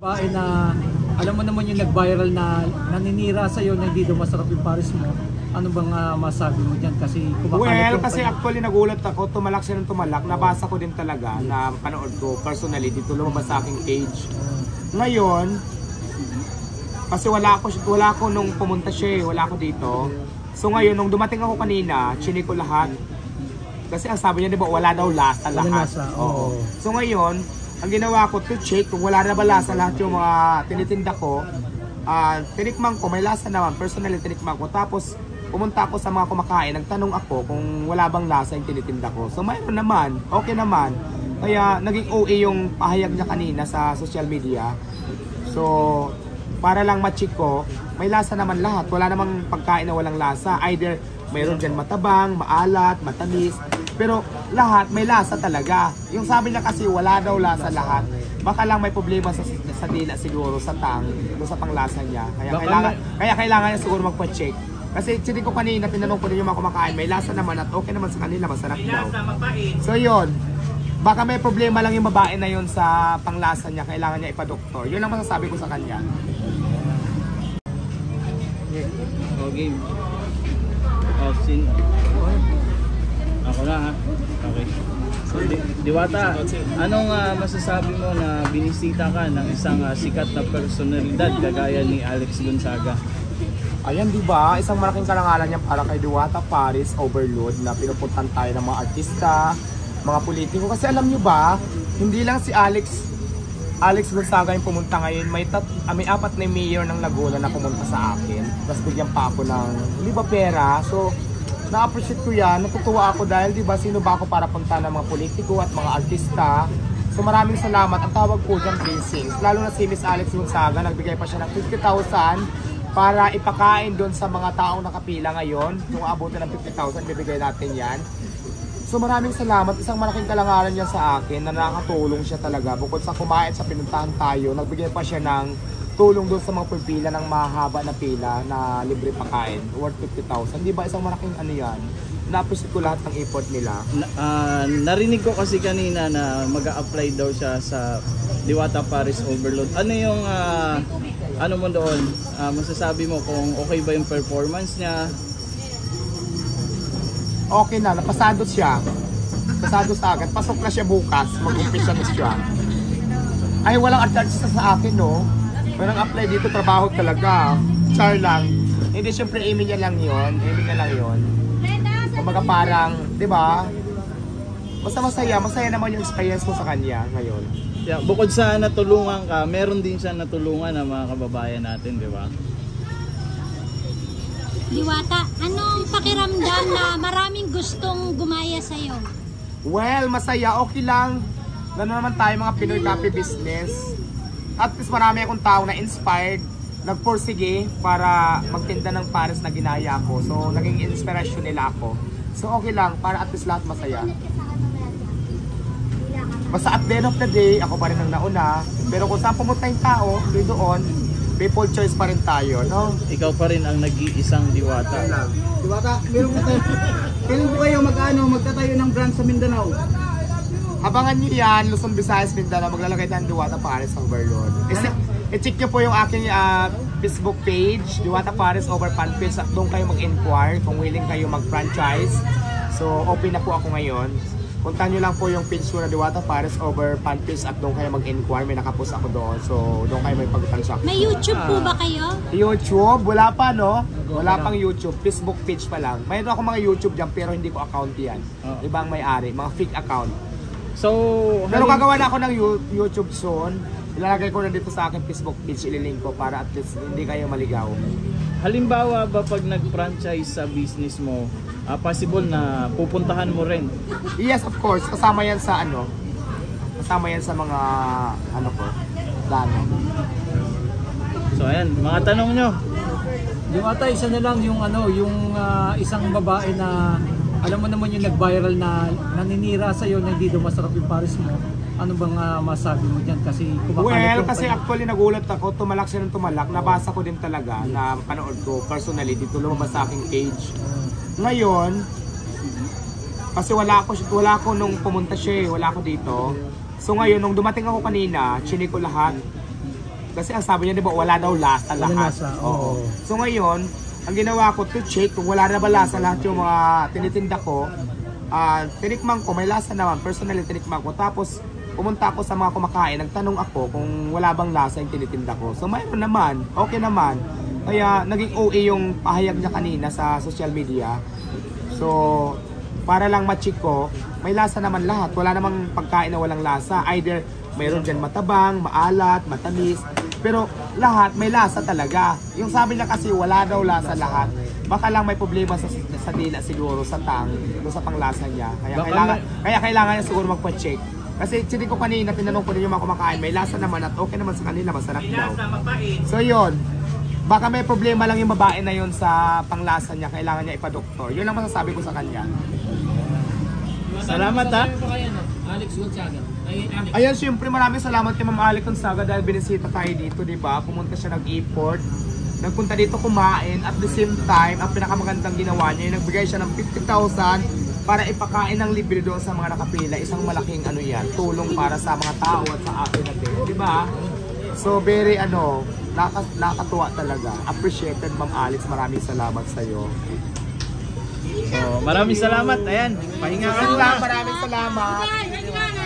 Bae na alam mo naman yung nag-viral na naninira sa'yo na hindi daw masarap yung Paris mo. Ano bang masabi mo dyan? Kasi kasi actually nagulat ako, tumalak siya ng tumalak. Nabasa ko din talaga na panood ko personally dito lumabas sa aking page. Ngayon, kasi wala ako nung pumunta siya, wala ako dito. So ngayon, nung dumating ako kanina, chinik ko lahat. Kasi ang sabi niya, di ba, wala daw lasa lahat. Oo. So ngayon, ang ginawa ko to check kung wala na ba lasa lahat yung mga tinitinda ko. Tinikman ko, may lasa naman. Personally, tinikman ko. Tapos, pumunta ako sa mga kumakain. Nagtanong ako kung wala bang lasa yung tinitinda ko. So, mayroon naman. Okay naman. Kaya, naging OA yung pahayag niya kanina sa social media. So, para lang ma-check ko, may lasa naman lahat. Wala namang pagkain na walang lasa. Either mayroon dyan matabang, maalat, matamis. Pero lahat may lasa talaga. Yung sabi niya kasi wala daw lasa lahat. Baka lang may problema sa dila siguro sa sa panglasa niya. Kaya kailangan niya siguro magpa-check. Kasi ko kanina, tinanong ko din yung mga kumakain, may lasa naman at okay naman sa kanila, masarap daw. So yun, baka may problema lang yung babae na yun sa panglasa niya, kailangan niya ipa-doktor. Yun ang masasabi ko sa kanya. Okay. Ako na ha. Okay. So, Diwata, anong masasabi mo na binisita ka ng isang sikat na personalidad kagaya ni Alex Gonzaga? Ayan, di ba? Isang malaking karangalan niya para kay Diwata Paris Overload na pinupuntan tayo ng mga artista, mga politiko. Kasi alam niyo ba, hindi lang si Alex Gonzaga yung pumunta ngayon. May 4 na mayor ng Laguna na pumunta sa akin. Tapos bigyan pa ako ng, di ba, pera. So, na-appreciate ko yan, natutuwa ako dahil di ba sino ba ako para punta ng mga politiko at mga artista. So maraming salamat. Ang tawag po dyan, blessings. Lalo na si Miss Alex Gonzaga, nagbigay pa siya ng 50,000 para ipakain doon sa mga taong nakapila ngayon. Kung aabutin ng 50,000, bibigay natin yan. So maraming salamat. Isang malaking kalangalan niya sa akin na nakakatulong siya talaga. Bukod sa kumain sa pinuntahan tayo, nagbigay pa siya ng tulong doon sa mga pipila ng mahaba na pila na libre pakain worth 50,000. Di ba isang malaking ano yan? Na-appreciate ko lahat ng effort nila. Narinig ko kasi kanina na mag-a-apply daw siya sa Diwata Paris Overload. Ano yung ano mo doon? Masasabi mo kung okay ba yung performance niya? Okay na, napasado siya. Pasado sa akin. Pasok na siya bukas. Mag-umpisa na siya. Ay, walang artista sa akin, no? Walang apply dito, trabaho talaga. Char lang. Hindi, syempre, aiming niya lang yun. Aiming niya lang yun. Kumbaga parang, di ba? Basta masaya. Masaya naman yung experience ko sa kanya ngayon. Yeah, bukod sa natulungan ka, meron din siya natulungan ng mga kababayan natin, di ba? Diwata, anong pakiramdam na maraming gustong gumaya sa'yo? Well, masaya. Okay lang. Gano'n naman tayo mga Pinoy copy business. At least marami akong tao na inspired, nagpursige para magtinda ng Paris na ginaya ko. So, naging inspiration nila ako. So, okay lang, para at least lahat masaya. Basta at the end of the day, ako pa rin ang nauna. Pero kung saan pumunta yung tao, doon, people choice pa rin tayo, no? Ikaw pa rin ang nag-iisang Diwata. Diwata, kailan po kayo magtatayo ng brand sa Mindanao? Abangan nyo yan, Luzon, Visayas, Mindanao, maglalagay tayo ng Diwata Paris Overload. I-check nyo po yung aking Facebook page, Diwata Paris Over Fanpage, at doon kayo mag-inquire kung willing kayo mag-franchise. So, open na po ako ngayon. Puntahan nyo lang po yung page ko na Diwata Paris Over Fanpage at doon kayo mag-inquire. May nakapost ako doon. So, doon kayo may pag-transact. May YouTube po ba kayo? YouTube? Wala pa, no? Wala pang YouTube. Facebook page pa lang. Mayroon ako mga YouTube dyan pero hindi ko account yan. Ibang may-ari, mga fake account. So, pero gagawa na ako ng YouTube soon. Ilalagay ko na dito sa akin Facebook page, ililink ko para at least hindi kayo maligaw. Halimbawa ba pag nag-franchise sa business mo, possible na pupuntahan mo rin? Yes, of course. Kasama yan sa ano. Kasama yan sa mga ano ko, plano. So ayan, mga tanong nyo. Diwata, isa na lang yung yung isang babae na alam mo naman yung nag-viral na naninira sa'yo na hindi daw masarap yung Paris mo. Ano bang masabi mo dyan? Kasi kasi actually nagulat ako, tumalak siya ng tumalak. Nabasa ko din talaga na panood ko personally dito lumabas sa aking page. Ngayon, kasi wala ako nung pumunta siya, wala ako dito. So ngayon, nung dumating ako kanina, chinik ko lahat. Kasi ang sabi niya, di ba, wala daw lasa Wala lahat. lasa, oo. So ngayon, ang ginawa ko to check kung wala na ba lasa lahat yung mga tinitinda ko. Tinikman ko, may lasa naman. Personally, tinikman ko. Tapos, pumunta ako sa mga kumakain. Nagtanong ako kung wala bang lasa yung tinitinda ko. So, mayroon naman. Okay naman. Kaya, naging OA yung pahayag niya kanina sa social media. So, para lang ma-check ko, may lasa naman lahat. Wala namang pagkain na walang lasa. Either mayroon dyan matabang, maalat, matamis. Pero lahat may lasa talaga. Yung sabi niya kasi wala daw lasa lahat. Baka lang may problema sa dila siguro, sa tang, sa panglasa niya. Kaya kailangan niya siguro magpa-check. Kasi sindi ko kanina, tinanong ko din yung mga kumakain, may lasa naman at okay naman sa kanila, masarap daw. So yun, baka may problema lang yung babae na yun sa panglasa niya, kailangan niya ipa-doktor. Yun ang masasabi ko sa kanya. Salamat ha. Alex Gonzaga. Ayan, syempre maraming salamat kay Ma'am Alex Gonzaga dahil binisita tayo dito, di ba? Pumunta siya nag-import. Nagpunta dito kumain at the same time, ang pinakamagandang ginawa niya, nagbigay siya ng 50,000 para ipakain ng libre doon sa mga nakapila. Isang malaking ano yan, tulong para sa mga tao at sa atin natin, di ba? So very nakakatuwa talaga. Appreciated Ma'am Alex, maraming salamat sa iyo. So, maraming salamat. Ayan, pahinga ka muna. Maraming salamat.